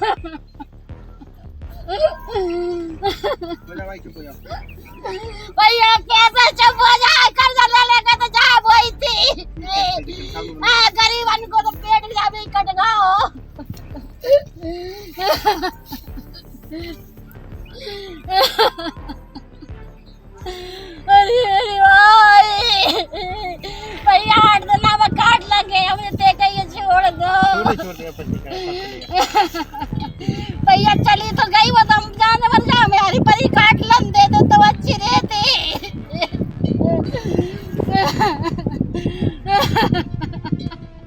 भैया कैसे चुप हो जाए, कर्जा ले लेकर तो जाए वही थी। गरीबन को तो पेट का भी कट गाओ। अरे भाई भैया 8 दिन में काट लगे, हमें ते कहीं छोड़ दो। भैया चली तो गई, वो तो हम जाने बन जाए, हमारी परी काट लन दे दो तो अच्छी रहती।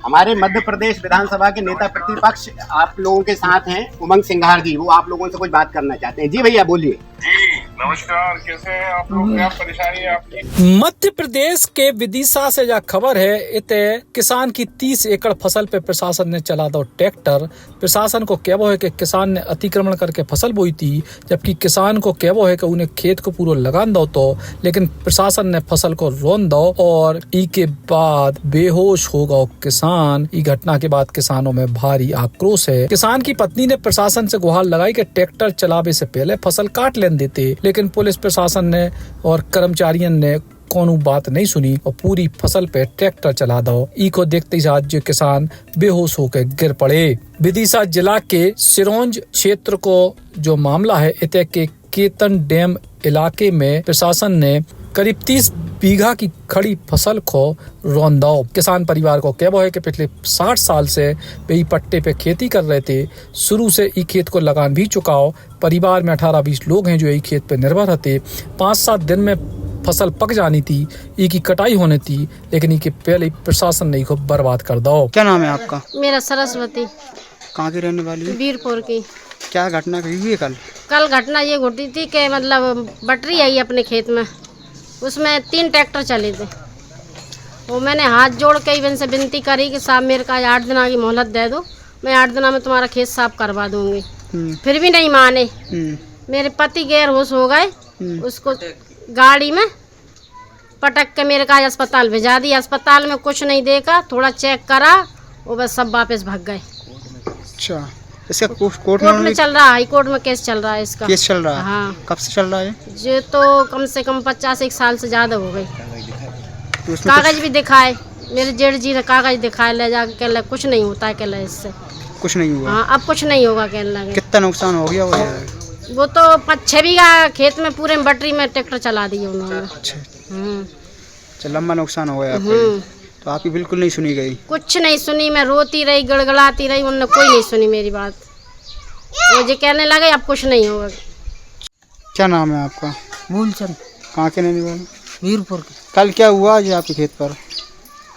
हमारे मध्य प्रदेश विधानसभा के नेता प्रतिपक्ष आप लोगों के साथ हैं, उमंग सिंघार जी, वो आप लोगों से कुछ बात करना चाहते हैं। जी भैया बोलिए। जी नमस्कार, कैसे हैं आप लोग, क्या परेशानी है आपकी? मध्य प्रदेश के विदिशा से यह खबर है, इते किसान की 30 एकड़ फसल पे प्रशासन ने चला दो ट्रैक्टर। प्रशासन को कहवो है कि किसान ने अतिक्रमण करके फसल बोई थी, जबकि किसान को कहवो है कि उन्हें खेत को पूरा लगान दो तो, लेकिन प्रशासन ने फसल को रोन दो और ई के बाद बेहोश हो गया किसान। ई घटना के बाद किसानों में भारी आक्रोश है। किसान की पत्नी ने प्रशासन से गुहार लगाई कि ट्रैक्टर चलावे से पहले फसल काट लेने देते, लेकिन पुलिस प्रशासन ने और कर्मचारियों ने कोनो बात नहीं सुनी और पूरी फसल पे ट्रैक्टर चला दो। ई को देखते ही आज जो किसान बेहोश होकर गिर पड़े। विदिशा जिला के सिरोंज क्षेत्र को जो मामला है, इते के केतन डैम इलाके में प्रशासन ने करीब 30 बीघा की खड़ी फसल को रौंदा। किसान परिवार को कहवो है कि पिछले 60 साल से वे पट्टे पे खेती कर रहे थे। शुरू से ई खेत को लगान भी चुकाओ। परिवार में 18-20 लोग हैं जो ई खेत पे निर्भर रहते। 5-7 दिन में फसल पक जानी थी, ई की कटाई होनी थी, लेकिन ई के पहले प्रशासन ने इसको बर्बाद कर दो। क्या नाम है आपका? मेरा सरस्वती। कहाँ की रहने वाली है? वीरपुर की। क्या घटना हुई है कल? कल घटना ये घटी थी कि मतलब बटरी आई अपने खेत में, उसमें 3 ट्रैक्टर चले थे। वो मैंने हाथ जोड़ के इनसे विनती करी कि साहब मेरे का 8 दिन की मोहलत दे दो, मैं 8 दिन में तुम्हारा खेत साफ करवा दूंगी। फिर भी नहीं माने। मेरे पति गैर होश हो गए, उसको गाड़ी में पटक के मेरे का अस्पताल भेजा दिया। अस्पताल में कुछ नहीं देखा, थोड़ा चेक करा, वो बस सब वापस भाग गए। अच्छा, इसका कोर्ट में चल रहा है, हाई कोर्ट में केस चल रहा है इसका। केस चल रहा है? हाँ। कब से चल रहा है? जो तो कम से कम 50-1 साल से ज्यादा हो गई। तो कागज भी दिखाए, मेरे जेठ जी ने कागज दिखाए, ले जाके कहला कुछ नहीं होता है, कहला इससे कुछ नहीं हुआ। हाँ, अब कुछ नहीं होगा कहने लगे। कितना नुकसान हो गया वो तो 5-6 बीघा खेत में पूरे बटरी में ट्रैक्टर चला दिए उन्होंने। अच्छा, लंबा नुकसान हो गया आपका। तो आपकी बिल्कुल नहीं सुनी गई? कुछ नहीं सुनी, मैं रोती रही, गड़गड़ाती रही, उन्होंने कोई नहीं सुनी मेरी बात। वो जो कहने लगे अब कुछ नहीं होगा। क्या नाम है आपका? मूलचंद। कहाँ के रहने वाले? वीरपुर के। कल क्या हुआ जी आपके खेत पर?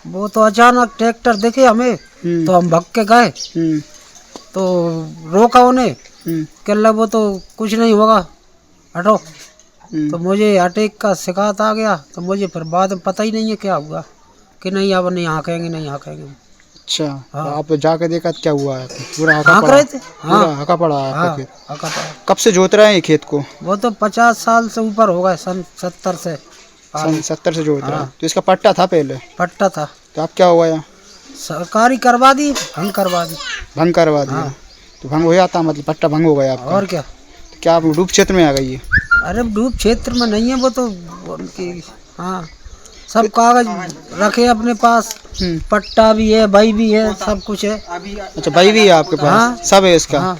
वो तो अचानक ट्रैक्टर दिखे हमें, तो हम भाग के गए, तो रोका उन्हें, कहला वो तो कुछ नहीं होगा, हटो। तो मुझे अटैक का शिकायत आ गया, तो मुझे फिर बाद में पता ही नहीं है क्या हुआ, कि नहीं अब नहीं हाँकेंगे, नहीं हाँकेंगे। अच्छा, हाँ। तो आप जाके देखा क्या हुआ है? पूरा हाँक रहे थे। हाँ, हका पड़ा है आपका खेत। हका पड़ा। कब से जोत रहे हैं खेत को? वो तो 50 साल से ऊपर हो गए, सन 70 से। सन 70 से जोत रहा है। तो इसका पट्टा था पहले? पट्टा था। तो अब क्या हुआ यहाँ? सरकारी करवा दी, भंग करवा दी। भंग करवा दिया? तो भंग हो जाता, मतलब पट्टा भंग हो गया आपका? और क्या। तो क्या आप डूब क्षेत्र में आ गई है? अरे डूब क्षेत्र में नहीं है, वो तो उनकी, हाँ, सब कागज रखे अपने पास, पट्टा भी है, भाई भी है, सब कुछ है। अच्छा, भाई भी है आपके पास? हाँ, सब है इसका। हाँ।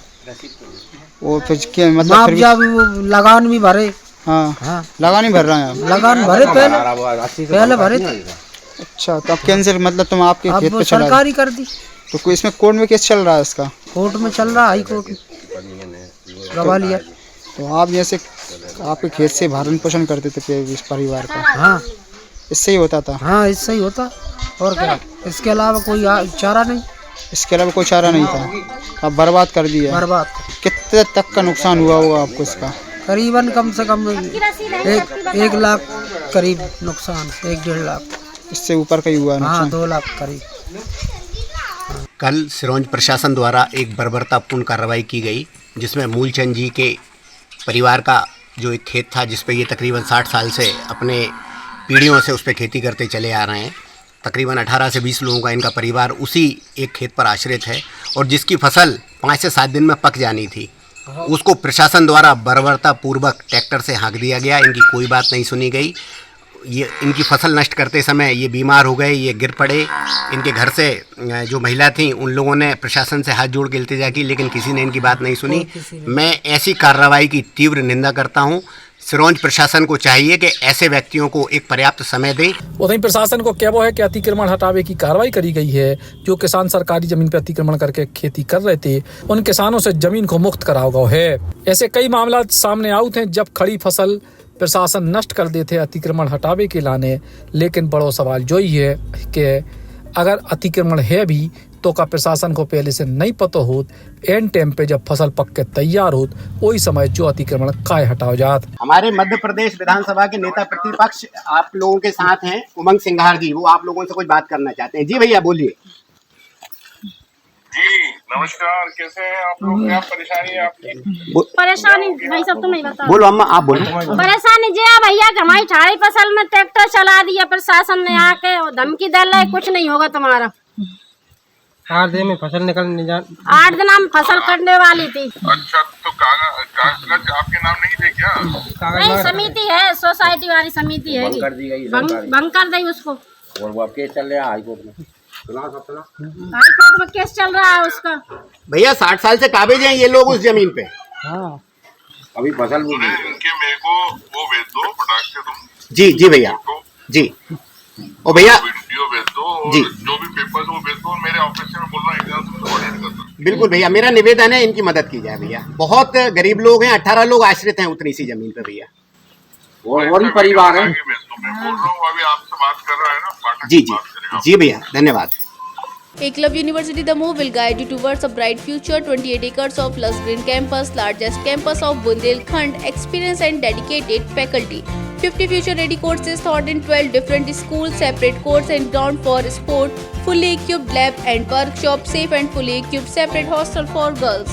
और फिर क्या मतलब फिर भी वो लगान भी भरे। हाँ, हाँ, लगान ही भर रहे हैं आप? लगान भरे पहले भरे थे। अच्छा, तो अब कैंसिल, मतलब तुम आपके खेत पे चला सरकारी कर दी। तो कोई इसमें कोर्ट में केस चल रहा है इसका? कोर्ट में चल रहा है, हाई कोर्ट में गवा लिया। तो आप जैसे आपके खेत से भरण पोषण करते थे इस परिवार का? हाँ, इससे ही होता था? हाँ, इससे ही होता, और क्या, इसके अलावा कोई चारा नहीं। इसके अलावा कोई चारा नहीं था। अब बर्बाद कर दिया? बर्बाद। कितने तक का नुकसान हुआ होगा आपको इसका? करीबन कम से कम 1 लाख करीब नुकसान, 1-1.5 लाख। इससे ऊपर का ही हुआ नुकसान? हाँ, 2 लाख करीब। कल सिरोंज प्रशासन द्वारा एक बर्बरतापूर्ण कार्रवाई की गई, जिसमें मूलचंद जी के परिवार का जो एक खेत था, जिस पे ये तकरीबन 60 साल से अपने पीढ़ियों से उस पर खेती करते चले आ रहे हैं। तकरीबन 18 से 20 लोगों का इनका परिवार उसी एक खेत पर आश्रित है, और जिसकी फसल 5 से 7 दिन में पक जानी थी। उसको प्रशासन द्वारा बर्बरता पूर्वक ट्रैक्टर से हाँक दिया गया। इनकी कोई बात नहीं सुनी गई। ये इनकी फसल नष्ट करते समय ये बीमार हो गए, ये गिर पड़े। इनके घर से जो महिला थी उन लोगों ने प्रशासन से हाथ जोड़ के इल्तिजा की, लेकिन किसी ने इनकी बात नहीं सुनी। मैं ऐसी कार्रवाई की तीव्र निंदा करता हूँ। सिरोंज प्रशासन को चाहिए कि ऐसे व्यक्तियों को एक पर्याप्त समय दे। वहीं प्रशासन को कहना है कि अतिक्रमण हटावे की कार्रवाई करी गई है। जो किसान सरकारी जमीन पर अतिक्रमण करके खेती कर रहे थे उन किसानों से जमीन को मुक्त कराया गया है। ऐसे कई मामला सामने आए थे जब खड़ी फसल प्रशासन नष्ट कर देते अतिक्रमण हटावे के लाने। लेकिन बड़ो सवाल जो ही है कि अगर अतिक्रमण है भी तो का प्रशासन को पहले से नहीं पता होत, एंड टाइम पे जब फसल पक के तैयार होत वही समय जो अतिक्रमण काय हटाओ जात। हमारे मध्य प्रदेश विधानसभा के नेता प्रतिपक्ष आप लोगों के साथ हैं, उमंग सिंघार जी, वो आप लोगों से कुछ बात करना चाहते हैं। जी भैया बोलिए। जी नमस्कार, कैसे हैं आप लोग? क्या परेशानी है आपकी? परेशानी भाई सब तो नहीं बता। बोलो अम्मा, आप बोलो। परेशानी जी है भैया कि हमारी ठाई फसल में ट्रैक्टर चला दिया प्रशासन ने आके और धमकी दे रहा है कुछ नहीं होगा तुम्हारा। 8 दिन में फसल निकलने 8 दिन में फसल कटने वाली थी। अच्छा, तो कागज आपके नाम नहीं थे क्या? नहीं, समिति है, सोसाइटी वाली समिति है, भंग कर दी उसको। और वो केस चल रहा है हाई कोर्ट में। हाई कोर्ट में केस चल रहा है उसका। भैया 60 साल से काबिज हैं ये लोग उस जमीन पे। अभी फसल भी इनके मेरे को वो भेज दो फटाक से तुम। जी भैया जी। और भैया वीडियो भेज दो और जी, जो भी पेपर्स वो भेज दो। मेरे ऑफिस से मैं बोल रहा हूँ एग्जाम तुम ऑडिट कर दो। बिल्कुल भैया, मेरा निवेदन है इनकी मदद की जाए भैया। बहुत गरीब लोग हैं, 18 लोग आश्रित हैं उतनी सी जमीन पे भैया। और भी परिवार है। मैं बोल रहा हूँ अभी आपसे बात कर रहा है ना पाठक, जी बात करेगा। जी भैया, धन्यवाद। Eklavya University Damoh will guide you towards a bright future. 28 acres of lush green campus, largest campus of Bundelkhand, experienced and dedicated faculty. 50 future-ready courses taught in 12 different schools, separate course and ground for sport, fully equipped lab and workshop, safe and fully equipped separate hostel for girls.